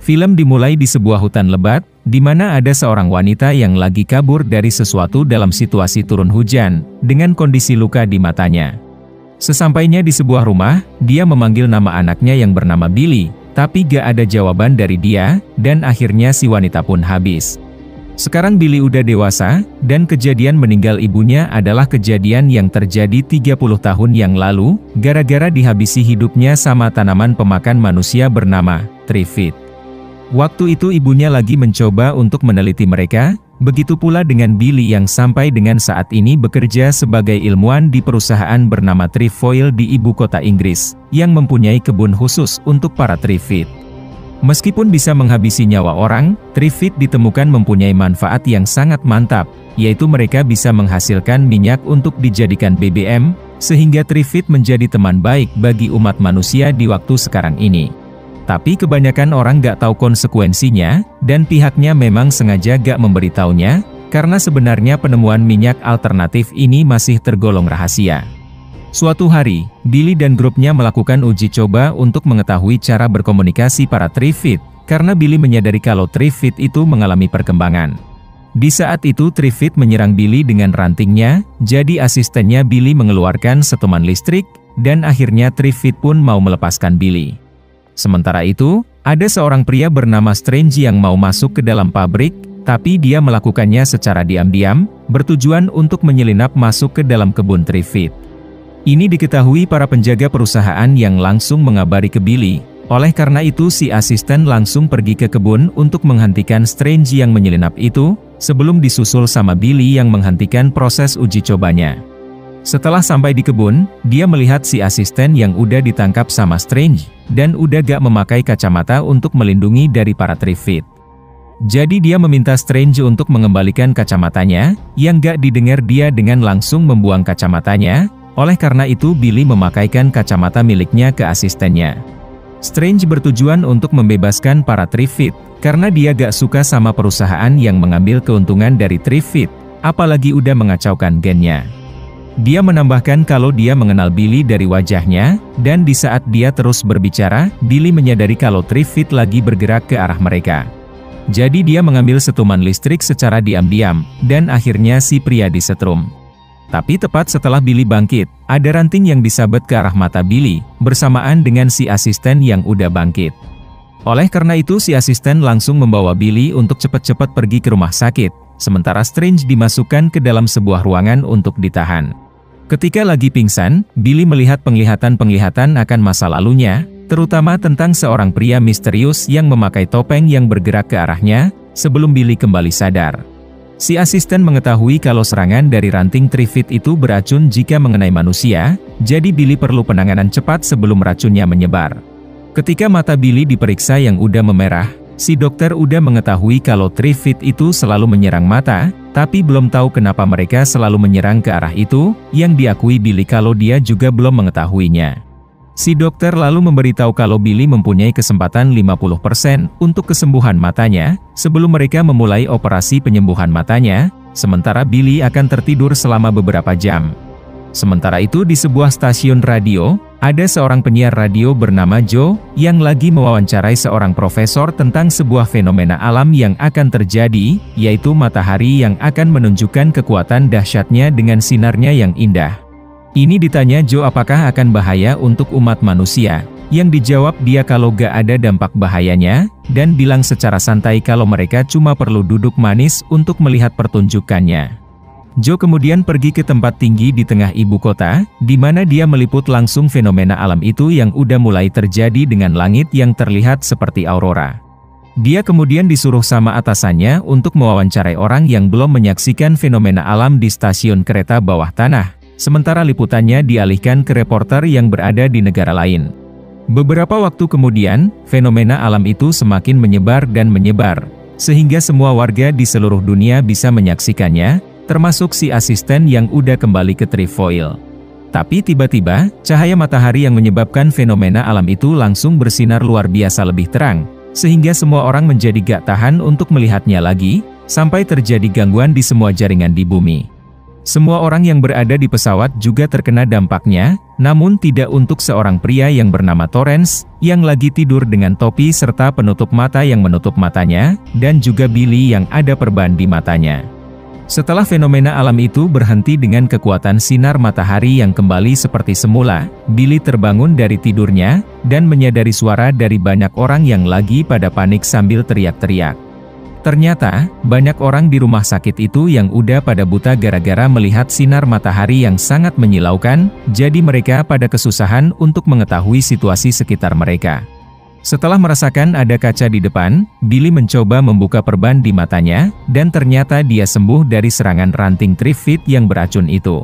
Film dimulai di sebuah hutan lebat, di mana ada seorang wanita yang lagi kabur dari sesuatu dalam situasi turun hujan, dengan kondisi luka di matanya. Sesampainya di sebuah rumah, dia memanggil nama anaknya yang bernama Billy, tapi gak ada jawaban dari dia, dan akhirnya si wanita pun habis. Sekarang Billy udah dewasa, dan kejadian meninggal ibunya adalah kejadian yang terjadi 30 tahun yang lalu, gara-gara dihabisi hidupnya sama tanaman pemakan manusia bernama Trifid. Waktu itu ibunya lagi mencoba untuk meneliti mereka, begitu pula dengan Billy yang sampai dengan saat ini bekerja sebagai ilmuwan di perusahaan bernama Trefoil di ibu kota Inggris, yang mempunyai kebun khusus untuk para Trifid. Meskipun bisa menghabisi nyawa orang, Trifid ditemukan mempunyai manfaat yang sangat mantap, yaitu mereka bisa menghasilkan minyak untuk dijadikan BBM, sehingga Trifid menjadi teman baik bagi umat manusia di waktu sekarang ini. Tapi kebanyakan orang gak tahu konsekuensinya, dan pihaknya memang sengaja gak memberitahunya, karena sebenarnya penemuan minyak alternatif ini masih tergolong rahasia. Suatu hari, Billy dan grupnya melakukan uji coba untuk mengetahui cara berkomunikasi para Trifid, karena Billy menyadari kalau Trifid itu mengalami perkembangan. Di saat itu Trifid menyerang Billy dengan rantingnya, jadi asistennya Billy mengeluarkan setuman listrik, dan akhirnya Trifid pun mau melepaskan Billy. Sementara itu, ada seorang pria bernama Strange yang mau masuk ke dalam pabrik, tapi dia melakukannya secara diam-diam, bertujuan untuk menyelinap masuk ke dalam kebun Trifid. Ini diketahui para penjaga perusahaan yang langsung mengabari ke Billy, oleh karena itu si asisten langsung pergi ke kebun untuk menghentikan Strange yang menyelinap itu, sebelum disusul sama Billy yang menghentikan proses uji cobanya. Setelah sampai di kebun, dia melihat si asisten yang udah ditangkap sama Strange, dan udah gak memakai kacamata untuk melindungi dari para Trifid. Jadi dia meminta Strange untuk mengembalikan kacamatanya, yang gak didengar dia dengan langsung membuang kacamatanya, oleh karena itu Billy memakaikan kacamata miliknya ke asistennya. Strange bertujuan untuk membebaskan para Trifid, karena dia gak suka sama perusahaan yang mengambil keuntungan dari Trifid, apalagi udah mengacaukan gennya. Dia menambahkan kalau dia mengenal Billy dari wajahnya, dan di saat dia terus berbicara, Billy menyadari kalau Trifid lagi bergerak ke arah mereka. Jadi dia mengambil setuman listrik secara diam-diam, dan akhirnya si pria disetrum. Tapi tepat setelah Billy bangkit, ada ranting yang disabet ke arah mata Billy, bersamaan dengan si asisten yang udah bangkit. Oleh karena itu si asisten langsung membawa Billy untuk cepat-cepat pergi ke rumah sakit, sementara Strange dimasukkan ke dalam sebuah ruangan untuk ditahan. Ketika lagi pingsan, Billy melihat penglihatan-penglihatan akan masa lalunya, terutama tentang seorang pria misterius yang memakai topeng yang bergerak ke arahnya, sebelum Billy kembali sadar. Si asisten mengetahui kalau serangan dari ranting Trifid itu beracun jika mengenai manusia, jadi Billy perlu penanganan cepat sebelum racunnya menyebar. Ketika mata Billy diperiksa yang udah memerah, si dokter udah mengetahui kalau Trifid itu selalu menyerang mata, tapi belum tahu kenapa mereka selalu menyerang ke arah itu, yang diakui Billy kalau dia juga belum mengetahuinya. Si dokter lalu memberitahu kalau Billy mempunyai kesempatan 50% untuk kesembuhan matanya, sebelum mereka memulai operasi penyembuhan matanya, sementara Billy akan tertidur selama beberapa jam. Sementara itu di sebuah stasiun radio, ada seorang penyiar radio bernama Joe, yang lagi mewawancarai seorang profesor tentang sebuah fenomena alam yang akan terjadi, yaitu matahari yang akan menunjukkan kekuatan dahsyatnya dengan sinarnya yang indah. Ini ditanya Joe apakah akan bahaya untuk umat manusia, yang dijawab dia kalau gak ada dampak bahayanya, dan bilang secara santai kalau mereka cuma perlu duduk manis untuk melihat pertunjukannya. Joe kemudian pergi ke tempat tinggi di tengah ibu kota, di mana dia meliput langsung fenomena alam itu yang udah mulai terjadi dengan langit yang terlihat seperti aurora. Dia kemudian disuruh sama atasannya untuk mewawancarai orang yang belum menyaksikan fenomena alam di stasiun kereta bawah tanah, sementara liputannya dialihkan ke reporter yang berada di negara lain. Beberapa waktu kemudian, fenomena alam itu semakin menyebar dan menyebar, sehingga semua warga di seluruh dunia bisa menyaksikannya, termasuk si asisten yang udah kembali ke Trefoil. Tapi tiba-tiba, cahaya matahari yang menyebabkan fenomena alam itu langsung bersinar luar biasa lebih terang, sehingga semua orang menjadi gak tahan untuk melihatnya lagi, sampai terjadi gangguan di semua jaringan di bumi. Semua orang yang berada di pesawat juga terkena dampaknya, namun tidak untuk seorang pria yang bernama Torrance, yang lagi tidur dengan topi serta penutup mata yang menutup matanya, dan juga Billy yang ada perban di matanya. Setelah fenomena alam itu berhenti dengan kekuatan sinar matahari yang kembali seperti semula, Billy terbangun dari tidurnya, dan menyadari suara dari banyak orang yang lagi pada panik sambil teriak-teriak. Ternyata, banyak orang di rumah sakit itu yang udah pada buta gara-gara melihat sinar matahari yang sangat menyilaukan, jadi mereka pada kesusahan untuk mengetahui situasi sekitar mereka. Setelah merasakan ada kaca di depan, Billy mencoba membuka perban di matanya, dan ternyata dia sembuh dari serangan ranting trifid yang beracun itu.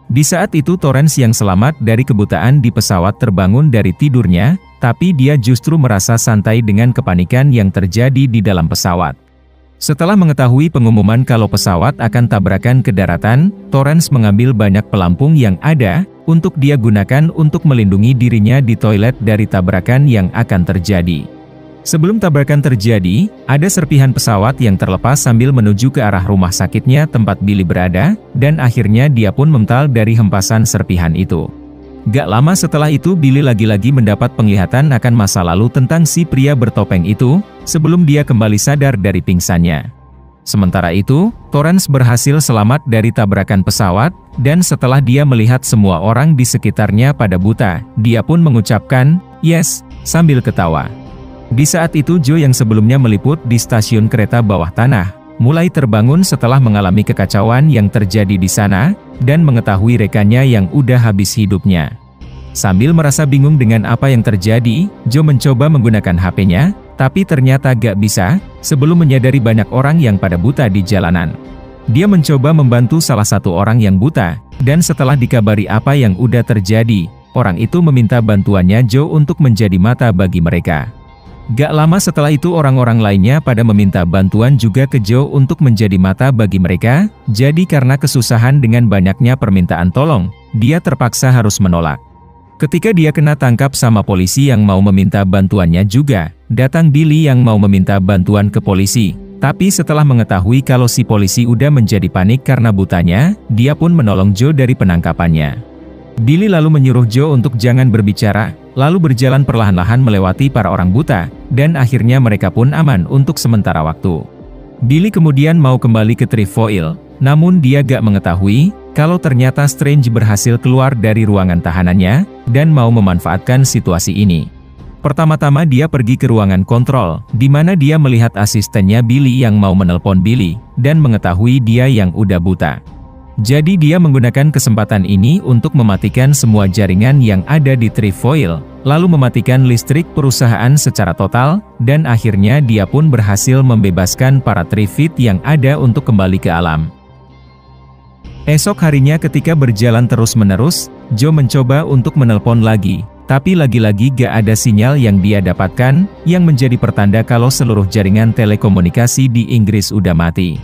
Di saat itu Torrance yang selamat dari kebutaan di pesawat terbangun dari tidurnya, tapi dia justru merasa santai dengan kepanikan yang terjadi di dalam pesawat. Setelah mengetahui pengumuman kalau pesawat akan tabrakan ke daratan, Torrance mengambil banyak pelampung yang ada, untuk dia gunakan untuk melindungi dirinya di toilet dari tabrakan yang akan terjadi. Sebelum tabrakan terjadi, ada serpihan pesawat yang terlepas sambil menuju ke arah rumah sakitnya tempat Billy berada, dan akhirnya dia pun mental dari hempasan serpihan itu. Gak lama setelah itu Billy lagi-lagi mendapat penglihatan akan masa lalu tentang si pria bertopeng itu, sebelum dia kembali sadar dari pingsannya. Sementara itu, Torrance berhasil selamat dari tabrakan pesawat, dan setelah dia melihat semua orang di sekitarnya pada buta, dia pun mengucapkan, "Yes," sambil ketawa. Di saat itu Joe yang sebelumnya meliput di stasiun kereta bawah tanah, mulai terbangun setelah mengalami kekacauan yang terjadi di sana, dan mengetahui rekannya yang udah habis hidupnya. Sambil merasa bingung dengan apa yang terjadi, Joe mencoba menggunakan HP-nya, tapi ternyata gak bisa, sebelum menyadari banyak orang yang pada buta di jalanan. Dia mencoba membantu salah satu orang yang buta, dan setelah dikabari apa yang udah terjadi, orang itu meminta bantuannya Joe untuk menjadi mata bagi mereka. Gak lama setelah itu orang-orang lainnya pada meminta bantuan juga ke Joe untuk menjadi mata bagi mereka, jadi karena kesusahan dengan banyaknya permintaan tolong, dia terpaksa harus menolak. Ketika dia kena tangkap sama polisi yang mau meminta bantuannya juga, datang Billy yang mau meminta bantuan ke polisi. Tapi setelah mengetahui kalau si polisi udah menjadi panik karena butanya, dia pun menolong Joe dari penangkapannya. Billy lalu menyuruh Joe untuk jangan berbicara, lalu berjalan perlahan-lahan melewati para orang buta, dan akhirnya mereka pun aman untuk sementara waktu. Billy kemudian mau kembali ke Trefoil, namun dia gak mengetahui kalau ternyata Strange berhasil keluar dari ruangan tahanannya, dan mau memanfaatkan situasi ini. Pertama-tama dia pergi ke ruangan kontrol, di mana dia melihat asistennya Billy yang mau menelpon Billy, dan mengetahui dia yang udah buta. Jadi dia menggunakan kesempatan ini untuk mematikan semua jaringan yang ada di Trefoil, lalu mematikan listrik perusahaan secara total, dan akhirnya dia pun berhasil membebaskan para Trifid yang ada untuk kembali ke alam. Esok harinya ketika berjalan terus-menerus, Joe mencoba untuk menelpon lagi, tapi lagi-lagi gak ada sinyal yang dia dapatkan, yang menjadi pertanda kalau seluruh jaringan telekomunikasi di Inggris udah mati.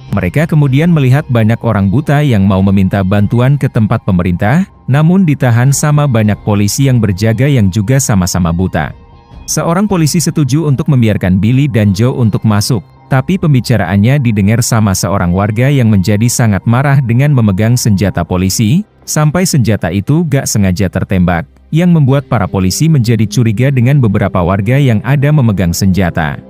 Mereka kemudian melihat banyak orang buta yang mau meminta bantuan ke tempat pemerintah, namun ditahan sama banyak polisi yang berjaga yang juga sama-sama buta. Seorang polisi setuju untuk membiarkan Billy dan Joe untuk masuk, tapi pembicaraannya didengar sama seorang warga yang menjadi sangat marah dengan memegang senjata polisi, sampai senjata itu gak sengaja tertembak, yang membuat para polisi menjadi curiga dengan beberapa warga yang ada memegang senjata.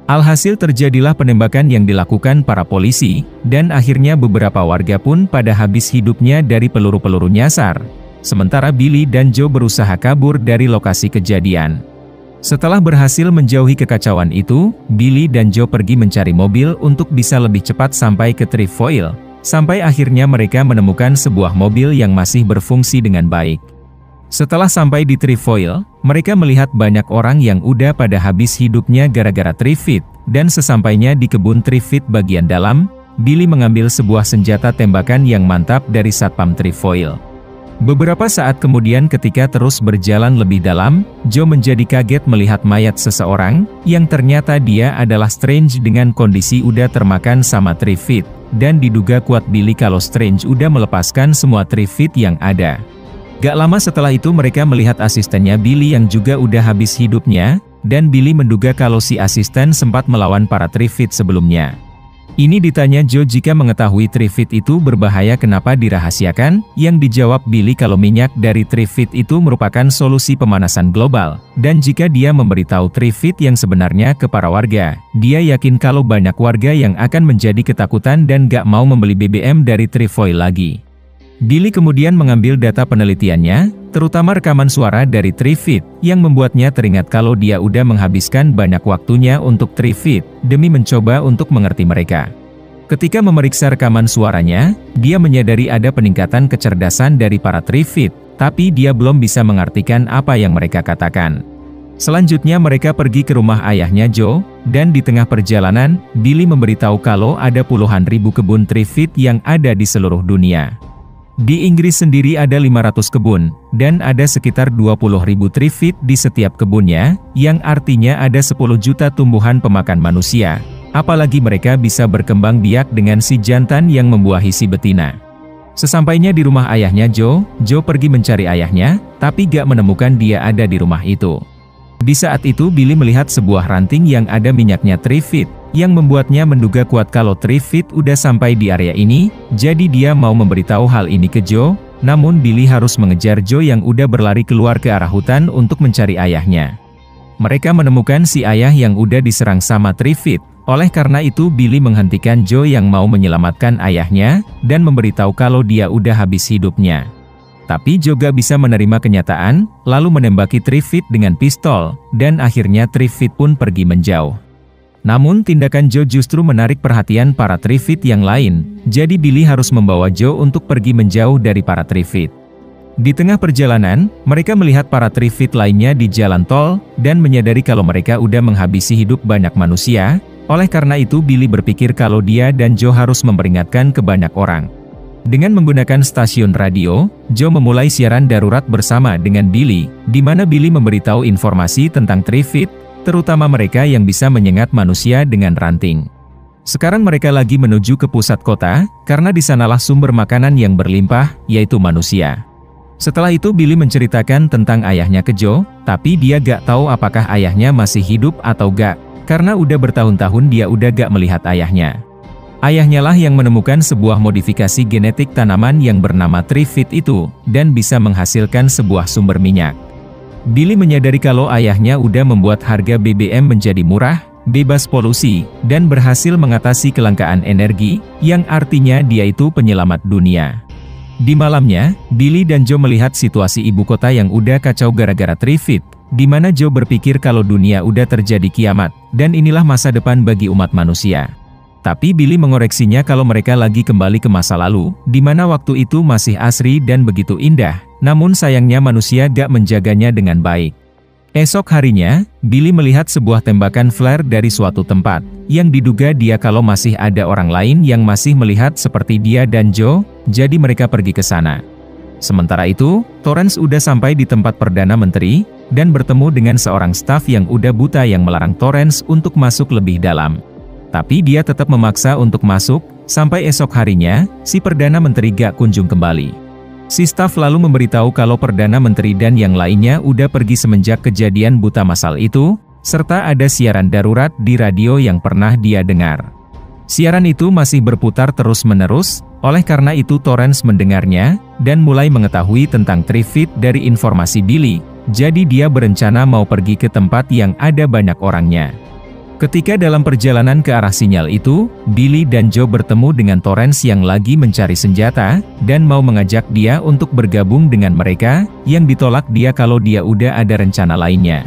Alhasil terjadilah penembakan yang dilakukan para polisi, dan akhirnya beberapa warga pun pada habis hidupnya dari peluru-peluru nyasar. Sementara Billy dan Joe berusaha kabur dari lokasi kejadian. Setelah berhasil menjauhi kekacauan itu, Billy dan Joe pergi mencari mobil untuk bisa lebih cepat sampai ke Trefoil, sampai akhirnya mereka menemukan sebuah mobil yang masih berfungsi dengan baik. Setelah sampai di Trefoil, mereka melihat banyak orang yang udah pada habis hidupnya gara-gara Trifid, dan sesampainya di kebun Trifid bagian dalam, Billy mengambil sebuah senjata tembakan yang mantap dari Satpam Trefoil. Beberapa saat kemudian ketika terus berjalan lebih dalam, Joe menjadi kaget melihat mayat seseorang, yang ternyata dia adalah Strange dengan kondisi udah termakan sama Trifid, dan diduga kuat Billy kalau Strange udah melepaskan semua Trifid yang ada. Gak lama setelah itu mereka melihat asistennya Billy yang juga udah habis hidupnya, dan Billy menduga kalau si asisten sempat melawan para Trifid sebelumnya. Ini ditanya Joe jika mengetahui Trifid itu berbahaya kenapa dirahasiakan, yang dijawab Billy kalau minyak dari Trifid itu merupakan solusi pemanasan global, dan jika dia memberitahu Trifid yang sebenarnya ke para warga, dia yakin kalau banyak warga yang akan menjadi ketakutan dan gak mau membeli BBM dari Trifoil lagi. Billy kemudian mengambil data penelitiannya, terutama rekaman suara dari Trifid, yang membuatnya teringat kalau dia udah menghabiskan banyak waktunya untuk Trifid, demi mencoba untuk mengerti mereka. Ketika memeriksa rekaman suaranya, dia menyadari ada peningkatan kecerdasan dari para Trifid, tapi dia belum bisa mengartikan apa yang mereka katakan. Selanjutnya mereka pergi ke rumah ayahnya Joe, dan di tengah perjalanan, Billy memberitahu kalau ada puluhan ribu kebun Trifid yang ada di seluruh dunia. Di Inggris sendiri ada 500 kebun, dan ada sekitar 20.000 Trifid di setiap kebunnya, yang artinya ada 10 juta tumbuhan pemakan manusia. Apalagi mereka bisa berkembang biak dengan si jantan yang membuahi si betina. Sesampainya di rumah ayahnya Joe pergi mencari ayahnya, tapi gak menemukan dia ada di rumah itu. Di saat itu Billy melihat sebuah ranting yang ada minyaknya Trifid, yang membuatnya menduga kuat kalau Trifid udah sampai di area ini, jadi dia mau memberitahu hal ini ke Joe, namun Billy harus mengejar Joe yang udah berlari keluar ke arah hutan untuk mencari ayahnya. Mereka menemukan si ayah yang udah diserang sama Trifid, oleh karena itu Billy menghentikan Joe yang mau menyelamatkan ayahnya, dan memberitahu kalau dia udah habis hidupnya. Tapi Joe gak bisa menerima kenyataan, lalu menembaki Trifid dengan pistol, dan akhirnya Trifid pun pergi menjauh. Namun tindakan Joe justru menarik perhatian para Trifid yang lain, jadi Billy harus membawa Joe untuk pergi menjauh dari para Trifid. Di tengah perjalanan, mereka melihat para Trifid lainnya di jalan tol, dan menyadari kalau mereka udah menghabisi hidup banyak manusia, oleh karena itu Billy berpikir kalau dia dan Joe harus memperingatkan ke banyak orang. Dengan menggunakan stasiun radio, Joe memulai siaran darurat bersama dengan Billy, di mana Billy memberitahu informasi tentang Trifid, terutama mereka yang bisa menyengat manusia dengan ranting. Sekarang mereka lagi menuju ke pusat kota, karena di sanalah sumber makanan yang berlimpah, yaitu manusia. Setelah itu Billy menceritakan tentang ayahnya ke Joe, tapi dia gak tahu apakah ayahnya masih hidup atau gak, karena udah bertahun-tahun dia udah gak melihat ayahnya. Ayahnya lah yang menemukan sebuah modifikasi genetik tanaman yang bernama Trifid itu, dan bisa menghasilkan sebuah sumber minyak. Billy menyadari kalau ayahnya udah membuat harga BBM menjadi murah, bebas polusi, dan berhasil mengatasi kelangkaan energi, yang artinya dia itu penyelamat dunia. Di malamnya, Billy dan Joe melihat situasi ibu kota yang udah kacau gara-gara Trifid, di mana Joe berpikir kalau dunia udah terjadi kiamat, dan inilah masa depan bagi umat manusia. Tapi Billy mengoreksinya kalau mereka lagi kembali ke masa lalu, di mana waktu itu masih asri dan begitu indah, namun sayangnya manusia gak menjaganya dengan baik. Esok harinya, Billy melihat sebuah tembakan flare dari suatu tempat, yang diduga dia kalau masih ada orang lain yang masih melihat seperti dia dan Joe, jadi mereka pergi ke sana. Sementara itu, Torrance udah sampai di tempat Perdana Menteri, dan bertemu dengan seorang staf yang udah buta yang melarang Torrance untuk masuk lebih dalam. Tapi dia tetap memaksa untuk masuk, sampai esok harinya, si Perdana Menteri gak kunjung kembali. Si staf lalu memberitahu kalau Perdana Menteri dan yang lainnya udah pergi semenjak kejadian buta massal itu, serta ada siaran darurat di radio yang pernah dia dengar. Siaran itu masih berputar terus-menerus, oleh karena itu Torrance mendengarnya, dan mulai mengetahui tentang Trifid dari informasi Billy, jadi dia berencana mau pergi ke tempat yang ada banyak orangnya. Ketika dalam perjalanan ke arah sinyal itu, Billy dan Joe bertemu dengan Torrance yang lagi mencari senjata, dan mau mengajak dia untuk bergabung dengan mereka, yang ditolak dia kalau dia udah ada rencana lainnya.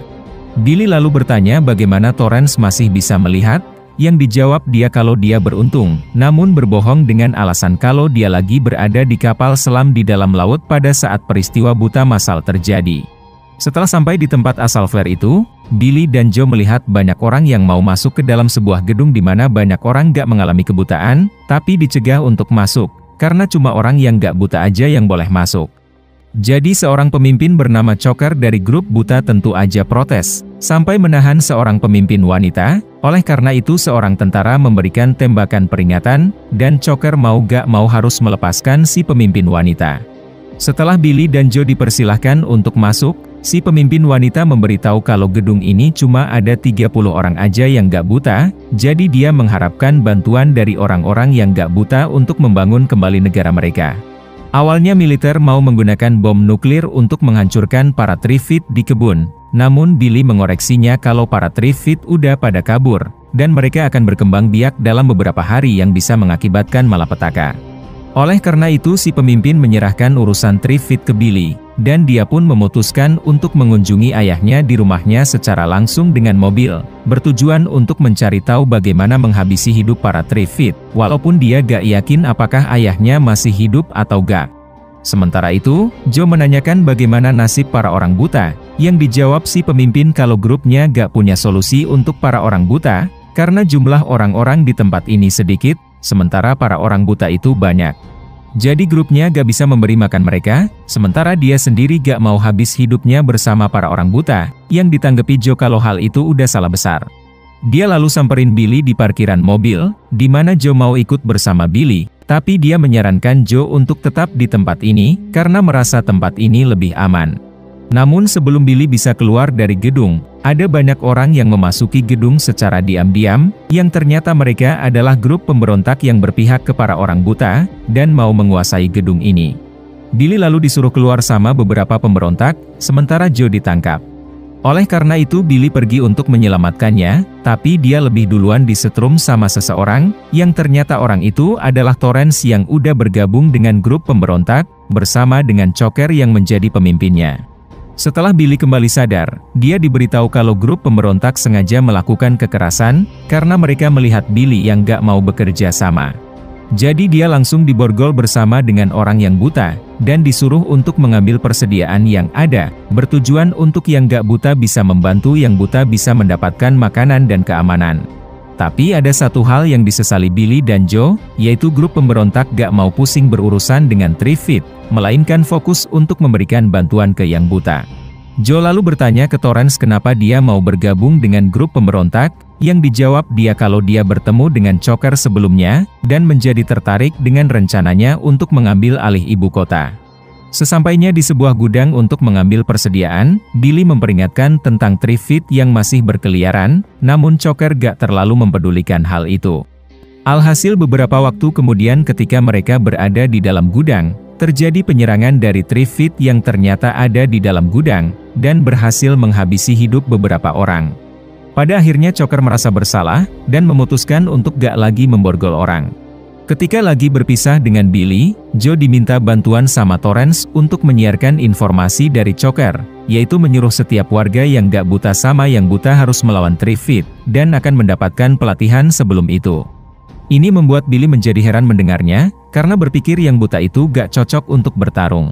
Billy lalu bertanya bagaimana Torrance masih bisa melihat, yang dijawab dia kalau dia beruntung, namun berbohong dengan alasan kalau dia lagi berada di kapal selam di dalam laut pada saat peristiwa buta massal terjadi. Setelah sampai di tempat asal flare itu, Billy dan Joe melihat banyak orang yang mau masuk ke dalam sebuah gedung di mana banyak orang gak mengalami kebutaan, tapi dicegah untuk masuk, karena cuma orang yang gak buta aja yang boleh masuk. Jadi seorang pemimpin bernama Choker dari grup buta tentu aja protes, sampai menahan seorang pemimpin wanita, oleh karena itu seorang tentara memberikan tembakan peringatan, dan Choker mau gak mau harus melepaskan si pemimpin wanita. Setelah Billy dan Joe dipersilahkan untuk masuk, si pemimpin wanita memberitahu kalau gedung ini cuma ada 30 orang aja yang gak buta, jadi dia mengharapkan bantuan dari orang-orang yang gak buta untuk membangun kembali negara mereka. Awalnya militer mau menggunakan bom nuklir untuk menghancurkan para Trifid di kebun, namun Billy mengoreksinya kalau para Trifid udah pada kabur, dan mereka akan berkembang biak dalam beberapa hari yang bisa mengakibatkan malapetaka. Oleh karena itu si pemimpin menyerahkan urusan Trifid ke Billy, dan dia pun memutuskan untuk mengunjungi ayahnya di rumahnya secara langsung dengan mobil, bertujuan untuk mencari tahu bagaimana menghabisi hidup para Trifid, walaupun dia gak yakin apakah ayahnya masih hidup atau gak. Sementara itu, Joe menanyakan bagaimana nasib para orang buta, yang dijawab si pemimpin kalau grupnya gak punya solusi untuk para orang buta, karena jumlah orang-orang di tempat ini sedikit, sementara para orang buta itu banyak. Jadi grupnya gak bisa memberi makan mereka, sementara dia sendiri gak mau habis hidupnya bersama para orang buta, yang ditanggapi Joe kalau hal itu udah salah besar. Dia lalu samperin Billy di parkiran mobil, di mana Joe mau ikut bersama Billy, tapi dia menyarankan Joe untuk tetap di tempat ini, karena merasa tempat ini lebih aman. Namun sebelum Billy bisa keluar dari gedung, ada banyak orang yang memasuki gedung secara diam-diam, yang ternyata mereka adalah grup pemberontak yang berpihak ke para orang buta, dan mau menguasai gedung ini. Billy lalu disuruh keluar sama beberapa pemberontak, sementara Joe ditangkap. Oleh karena itu Billy pergi untuk menyelamatkannya, tapi dia lebih duluan disetrum sama seseorang, yang ternyata orang itu adalah Torrance yang udah bergabung dengan grup pemberontak, bersama dengan Choker yang menjadi pemimpinnya. Setelah Billy kembali sadar, dia diberitahu kalau grup pemberontak sengaja melakukan kekerasan, karena mereka melihat Billy yang gak mau bekerja sama. Jadi dia langsung diborgol bersama dengan orang yang buta, dan disuruh untuk mengambil persediaan yang ada, bertujuan untuk yang gak buta bisa membantu yang buta bisa mendapatkan makanan dan keamanan. Tapi ada satu hal yang disesali Billy dan Joe, yaitu grup pemberontak gak mau pusing berurusan dengan Trifid, melainkan fokus untuk memberikan bantuan ke yang buta. Joe lalu bertanya ke Torrance kenapa dia mau bergabung dengan grup pemberontak, yang dijawab dia kalau dia bertemu dengan Choker sebelumnya, dan menjadi tertarik dengan rencananya untuk mengambil alih ibu kota. Sesampainya di sebuah gudang untuk mengambil persediaan, Billy memperingatkan tentang Trifid yang masih berkeliaran, namun Choker gak terlalu mempedulikan hal itu. Alhasil beberapa waktu kemudian ketika mereka berada di dalam gudang, terjadi penyerangan dari Trifid yang ternyata ada di dalam gudang, dan berhasil menghabisi hidup beberapa orang. Pada akhirnya Choker merasa bersalah, dan memutuskan untuk gak lagi memborgol orang. Ketika lagi berpisah dengan Billy, Joe diminta bantuan sama Torrance untuk menyiarkan informasi dari Choker, yaitu menyuruh setiap warga yang gak buta sama yang buta harus melawan Trifid, dan akan mendapatkan pelatihan sebelum itu. Ini membuat Billy menjadi heran mendengarnya, karena berpikir yang buta itu gak cocok untuk bertarung.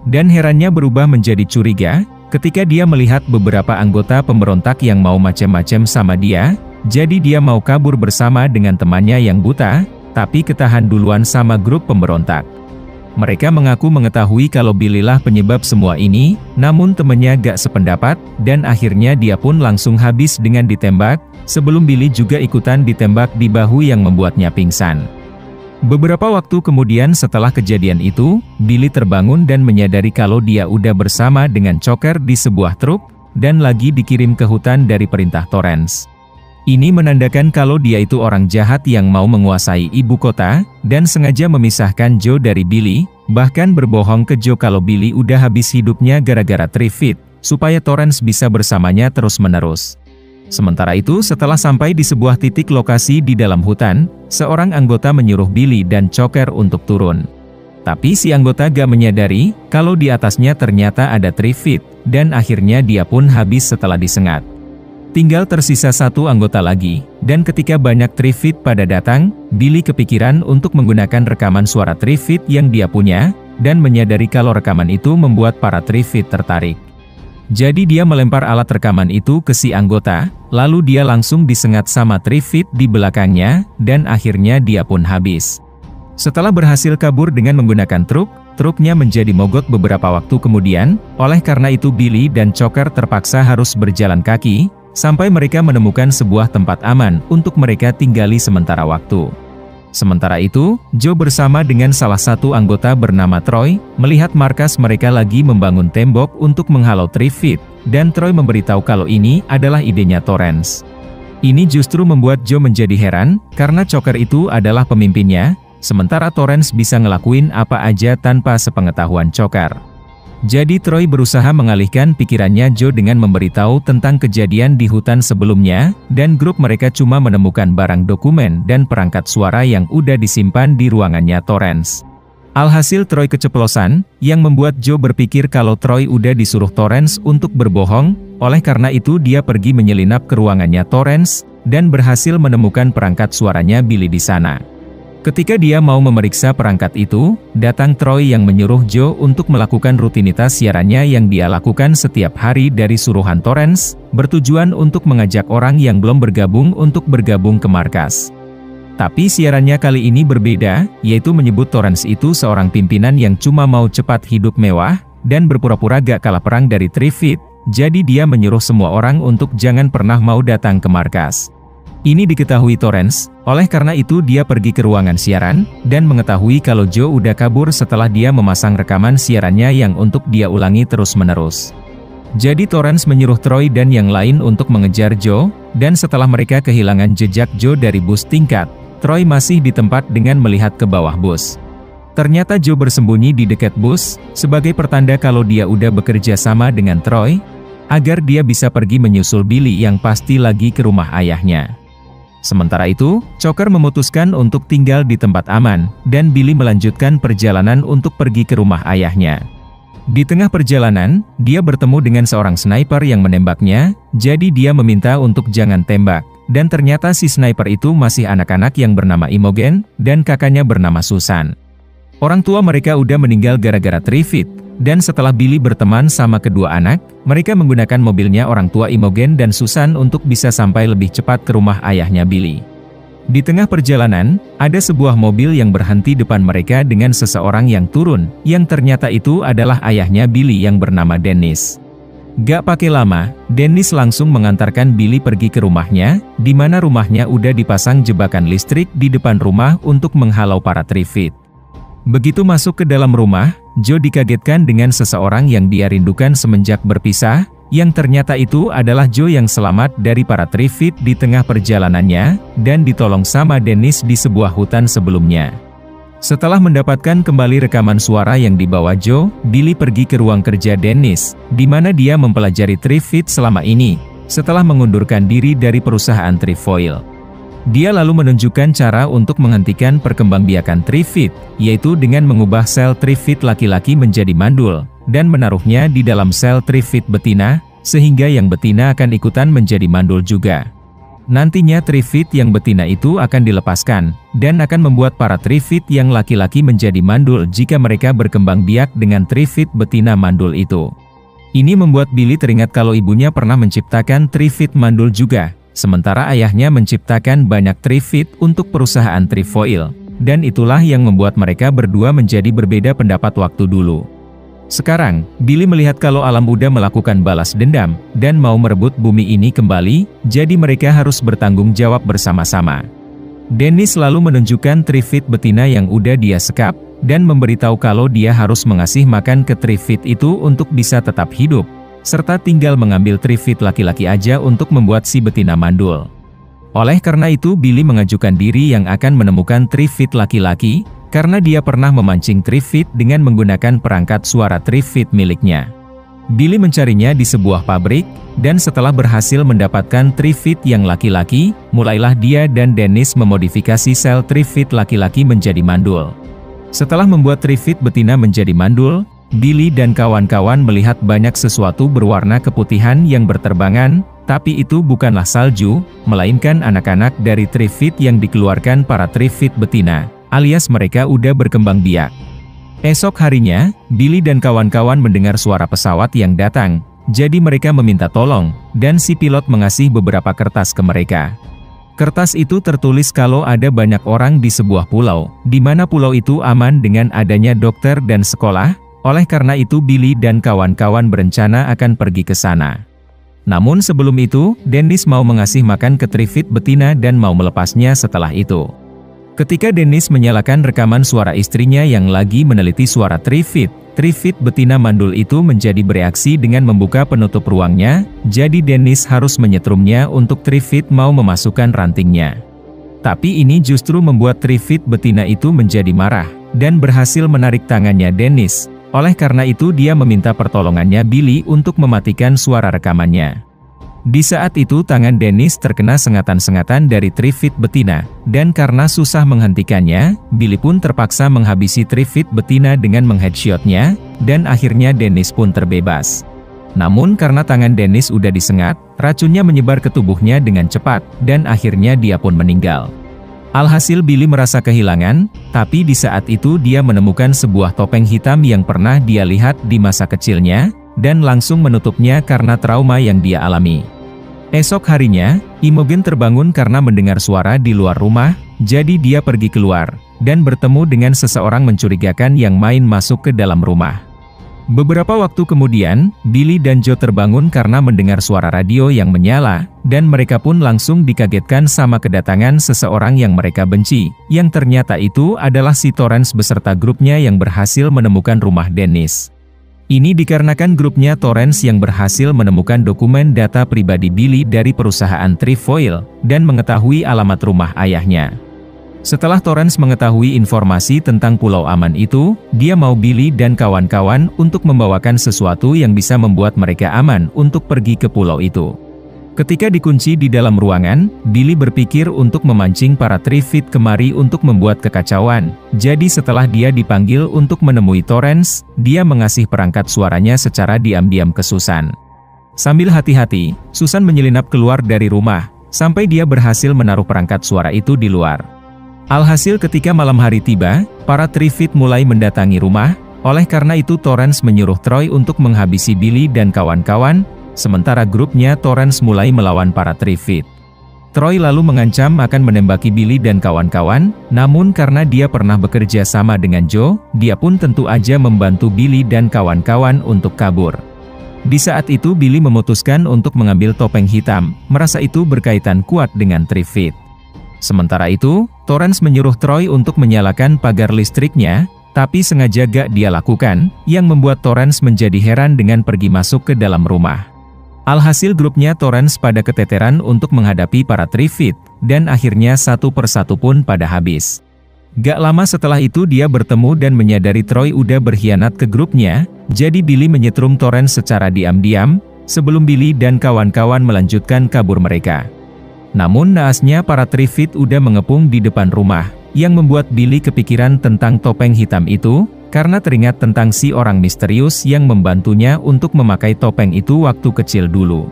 Dan herannya berubah menjadi curiga, ketika dia melihat beberapa anggota pemberontak yang mau macem-macem sama dia, jadi dia mau kabur bersama dengan temannya yang buta, tapi ketahan duluan sama grup pemberontak. Mereka mengaku mengetahui kalau Billy lah penyebab semua ini, namun temannya gak sependapat, dan akhirnya dia pun langsung habis dengan ditembak, sebelum Billy juga ikutan ditembak di bahu yang membuatnya pingsan. Beberapa waktu kemudian setelah kejadian itu, Billy terbangun dan menyadari kalau dia udah bersama dengan Choker di sebuah truk, dan lagi dikirim ke hutan dari perintah Torrance. Ini menandakan kalau dia itu orang jahat yang mau menguasai ibu kota, dan sengaja memisahkan Joe dari Billy, bahkan berbohong ke Joe kalau Billy udah habis hidupnya gara-gara Trifid, supaya Torrance bisa bersamanya terus-menerus. Sementara itu setelah sampai di sebuah titik lokasi di dalam hutan, seorang anggota menyuruh Billy dan Choker untuk turun. Tapi si anggota gak menyadari, kalau di atasnya ternyata ada Trifid, dan akhirnya dia pun habis setelah disengat. Tinggal tersisa satu anggota lagi, dan ketika banyak Trifid pada datang, Billy kepikiran untuk menggunakan rekaman suara Trifid yang dia punya, dan menyadari kalau rekaman itu membuat para Trifid tertarik. Jadi dia melempar alat rekaman itu ke si anggota, lalu dia langsung disengat sama Trifid di belakangnya, dan akhirnya dia pun habis. Setelah berhasil kabur dengan menggunakan truknya menjadi mogok beberapa waktu kemudian, oleh karena itu Billy dan Choker terpaksa harus berjalan kaki, sampai mereka menemukan sebuah tempat aman untuk mereka tinggali sementara waktu. Sementara itu, Joe bersama dengan salah satu anggota bernama Troy, melihat markas mereka lagi membangun tembok untuk menghalau Triffitt, dan Troy memberitahu kalau ini adalah idenya Torrance. Ini justru membuat Joe menjadi heran, karena Choker itu adalah pemimpinnya, sementara Torrance bisa ngelakuin apa aja tanpa sepengetahuan Choker. Jadi Troy berusaha mengalihkan pikirannya Joe dengan memberitahu tentang kejadian di hutan sebelumnya, dan grup mereka cuma menemukan barang dokumen dan perangkat suara yang udah disimpan di ruangannya Torrance. Alhasil Troy keceplosan, yang membuat Joe berpikir kalau Troy udah disuruh Torrance untuk berbohong, oleh karena itu dia pergi menyelinap ke ruangannya Torrance, dan berhasil menemukan perangkat suaranya Billy di sana. Ketika dia mau memeriksa perangkat itu, datang Troy yang menyuruh Joe untuk melakukan rutinitas siarannya yang dia lakukan setiap hari dari suruhan Torrance, bertujuan untuk mengajak orang yang belum bergabung untuk bergabung ke markas. Tapi siarannya kali ini berbeda, yaitu menyebut Torrance itu seorang pimpinan yang cuma mau cepat hidup mewah, dan berpura-pura gak kalah perang dari Triffitt, jadi dia menyuruh semua orang untuk jangan pernah mau datang ke markas. Ini diketahui Torrance, oleh karena itu dia pergi ke ruangan siaran, dan mengetahui kalau Joe udah kabur setelah dia memasang rekaman siarannya yang untuk dia ulangi terus-menerus. Jadi Torrance menyuruh Troy dan yang lain untuk mengejar Joe, dan setelah mereka kehilangan jejak Joe dari bus tingkat, Troy masih di tempat dengan melihat ke bawah bus. Ternyata Joe bersembunyi di dekat bus, sebagai pertanda kalau dia udah bekerja sama dengan Troy, agar dia bisa pergi menyusul Billy yang pasti lagi ke rumah ayahnya. Sementara itu, Choker memutuskan untuk tinggal di tempat aman, dan Billy melanjutkan perjalanan untuk pergi ke rumah ayahnya. Di tengah perjalanan, dia bertemu dengan seorang sniper yang menembaknya, jadi dia meminta untuk jangan tembak, dan ternyata si sniper itu masih anak-anak yang bernama Imogen, dan kakaknya bernama Susan. Orang tua mereka udah meninggal gara-gara Triffitt, dan setelah Billy berteman sama kedua anak, mereka menggunakan mobilnya orang tua Imogen dan Susan untuk bisa sampai lebih cepat ke rumah ayahnya Billy. Di tengah perjalanan, ada sebuah mobil yang berhenti depan mereka dengan seseorang yang turun, yang ternyata itu adalah ayahnya Billy yang bernama Dennis. Gak pakai lama, Dennis langsung mengantarkan Billy pergi ke rumahnya, di mana rumahnya udah dipasang jebakan listrik di depan rumah untuk menghalau para Triffitt. Begitu masuk ke dalam rumah, Joe dikagetkan dengan seseorang yang dia rindukan semenjak berpisah, yang ternyata itu adalah Joe yang selamat dari para Triffitt di tengah perjalanannya, dan ditolong sama Dennis di sebuah hutan sebelumnya. Setelah mendapatkan kembali rekaman suara yang dibawa Joe, Billy pergi ke ruang kerja Dennis, di mana dia mempelajari Triffitt selama ini, setelah mengundurkan diri dari perusahaan Trefoil. Dia lalu menunjukkan cara untuk menghentikan perkembangbiakan Triffitt, yaitu dengan mengubah sel Triffitt laki-laki menjadi mandul, dan menaruhnya di dalam sel Triffitt betina, sehingga yang betina akan ikutan menjadi mandul juga. Nantinya Triffitt yang betina itu akan dilepaskan, dan akan membuat para Triffitt yang laki-laki menjadi mandul jika mereka berkembang biak dengan Triffitt betina mandul itu. Ini membuat Billy teringat kalau ibunya pernah menciptakan Triffitt mandul juga. Sementara ayahnya menciptakan banyak Triffitt untuk perusahaan Trefoil, dan itulah yang membuat mereka berdua menjadi berbeda pendapat waktu dulu. Sekarang, Billy melihat kalau alam udah melakukan balas dendam, dan mau merebut bumi ini kembali, jadi mereka harus bertanggung jawab bersama-sama. Dennis lalu menunjukkan Triffitt betina yang udah dia sekap, dan memberitahu kalau dia harus mengasih makan ke Triffitt itu untuk bisa tetap hidup, serta tinggal mengambil Triffitt laki-laki aja untuk membuat si betina mandul. Oleh karena itu Billy mengajukan diri yang akan menemukan Triffitt laki-laki, karena dia pernah memancing Triffitt dengan menggunakan perangkat suara Triffitt miliknya. Billy mencarinya di sebuah pabrik, dan setelah berhasil mendapatkan Triffitt yang laki-laki, mulailah dia dan Dennis memodifikasi sel Triffitt laki-laki menjadi mandul. Setelah membuat Triffitt betina menjadi mandul, Billy dan kawan-kawan melihat banyak sesuatu berwarna keputihan yang berterbangan, tapi itu bukanlah salju, melainkan anak-anak dari Triffitt yang dikeluarkan para Triffitt betina, alias mereka udah berkembang biak. Esok harinya, Billy dan kawan-kawan mendengar suara pesawat yang datang, jadi mereka meminta tolong, dan si pilot mengasih beberapa kertas ke mereka. Kertas itu tertulis kalau ada banyak orang di sebuah pulau, di mana pulau itu aman dengan adanya dokter dan sekolah. Oleh karena itu Billy dan kawan-kawan berencana akan pergi ke sana. Namun sebelum itu, Dennis mau mengasih makan ke Triffitt betina dan mau melepasnya setelah itu. Ketika Dennis menyalakan rekaman suara istrinya yang lagi meneliti suara Trifid betina mandul itu menjadi bereaksi dengan membuka penutup ruangnya, jadi Dennis harus menyetrumnya untuk Trifid mau memasukkan rantingnya. Tapi ini justru membuat Trifid betina itu menjadi marah, dan berhasil menarik tangannya Dennis. Oleh karena itu dia meminta pertolongannya Billy untuk mematikan suara rekamannya. Di saat itu tangan Dennis terkena sengatan-sengatan dari Trifid betina, dan karena susah menghentikannya, Billy pun terpaksa menghabisi Trifid betina dengan mengheadshotnya, dan akhirnya Dennis pun terbebas. Namun karena tangan Dennis udah disengat, racunnya menyebar ke tubuhnya dengan cepat, dan akhirnya dia pun meninggal. Alhasil Billy merasa kehilangan, tapi di saat itu dia menemukan sebuah topeng hitam yang pernah dia lihat di masa kecilnya, dan langsung menutupnya karena trauma yang dia alami. Esok harinya, Imogen terbangun karena mendengar suara di luar rumah, jadi dia pergi keluar, dan bertemu dengan seseorang mencurigakan yang main masuk ke dalam rumah. Beberapa waktu kemudian, Billy dan Joe terbangun karena mendengar suara radio yang menyala, dan mereka pun langsung dikagetkan sama kedatangan seseorang yang mereka benci, yang ternyata itu adalah si Torrance beserta grupnya yang berhasil menemukan rumah Dennis. Ini dikarenakan grupnya Torrance yang berhasil menemukan dokumen data pribadi Billy dari perusahaan Trefoil, dan mengetahui alamat rumah ayahnya. Setelah Torrance mengetahui informasi tentang pulau aman itu, dia mau Billy dan kawan-kawan untuk membawakan sesuatu yang bisa membuat mereka aman untuk pergi ke pulau itu. Ketika dikunci di dalam ruangan, Billy berpikir untuk memancing para Trifid kemari untuk membuat kekacauan. Jadi setelah dia dipanggil untuk menemui Torrance, dia mengasih perangkat suaranya secara diam-diam ke Susan. Sambil hati-hati, Susan menyelinap keluar dari rumah, sampai dia berhasil menaruh perangkat suara itu di luar. Alhasil ketika malam hari tiba, para Trifid mulai mendatangi rumah, oleh karena itu Torrance menyuruh Troy untuk menghabisi Billy dan kawan-kawan, sementara grupnya Torrance mulai melawan para Trifid. Troy lalu mengancam akan menembaki Billy dan kawan-kawan, namun karena dia pernah bekerja sama dengan Joe, dia pun tentu aja membantu Billy dan kawan-kawan untuk kabur. Di saat itu Billy memutuskan untuk mengambil topeng hitam, merasa itu berkaitan kuat dengan Trifid. Sementara itu, Torrance menyuruh Troy untuk menyalakan pagar listriknya, tapi sengaja gak dia lakukan, yang membuat Torrance menjadi heran dengan pergi masuk ke dalam rumah. Alhasil grupnya Torrance pada keteteran untuk menghadapi para Trifid, dan akhirnya satu persatu pun pada habis. Gak lama setelah itu dia bertemu dan menyadari Troy udah berkhianat ke grupnya, jadi Billy menyetrum Torrance secara diam-diam, sebelum Billy dan kawan-kawan melanjutkan kabur mereka. Namun naasnya para Trifid udah mengepung di depan rumah, yang membuat Billy kepikiran tentang topeng hitam itu, karena teringat tentang si orang misterius yang membantunya untuk memakai topeng itu waktu kecil dulu.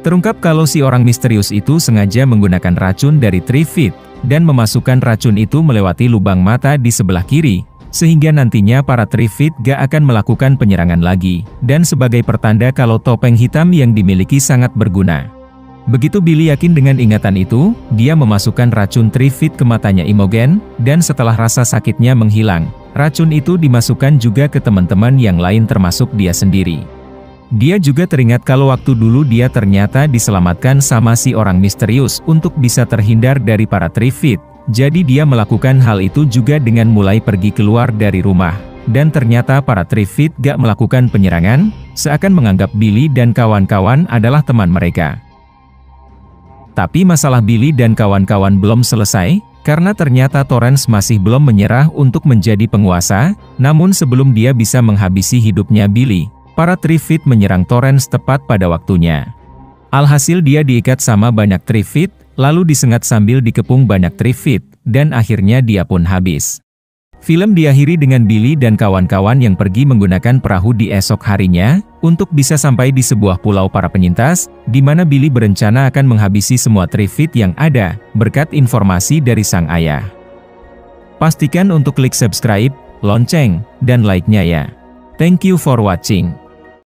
Terungkap kalau si orang misterius itu sengaja menggunakan racun dari Trifid, dan memasukkan racun itu melewati lubang mata di sebelah kiri, sehingga nantinya para Trifid gak akan melakukan penyerangan lagi, dan sebagai pertanda kalau topeng hitam yang dimiliki sangat berguna. Begitu Billy yakin dengan ingatan itu, dia memasukkan racun Trifid ke matanya Imogen, dan setelah rasa sakitnya menghilang, racun itu dimasukkan juga ke teman-teman yang lain termasuk dia sendiri. Dia juga teringat kalau waktu dulu dia ternyata diselamatkan sama si orang misterius untuk bisa terhindar dari para Trifid, jadi dia melakukan hal itu juga dengan mulai pergi keluar dari rumah. Dan ternyata para Trifid gak melakukan penyerangan, seakan menganggap Billy dan kawan-kawan adalah teman mereka. Tapi masalah Billy dan kawan-kawan belum selesai, karena ternyata Torrance masih belum menyerah untuk menjadi penguasa, namun sebelum dia bisa menghabisi hidupnya Billy, para Trifid menyerang Torrance tepat pada waktunya. Alhasil dia diikat sama banyak Trifid, lalu disengat sambil dikepung banyak Trifid, dan akhirnya dia pun habis. Film diakhiri dengan Billy dan kawan-kawan yang pergi menggunakan perahu di esok harinya, untuk bisa sampai di sebuah pulau para penyintas, di mana Billy berencana akan menghabisi semua Trifid yang ada, berkat informasi dari sang ayah. Pastikan untuk klik subscribe, lonceng, dan like-nya ya. Thank you for watching.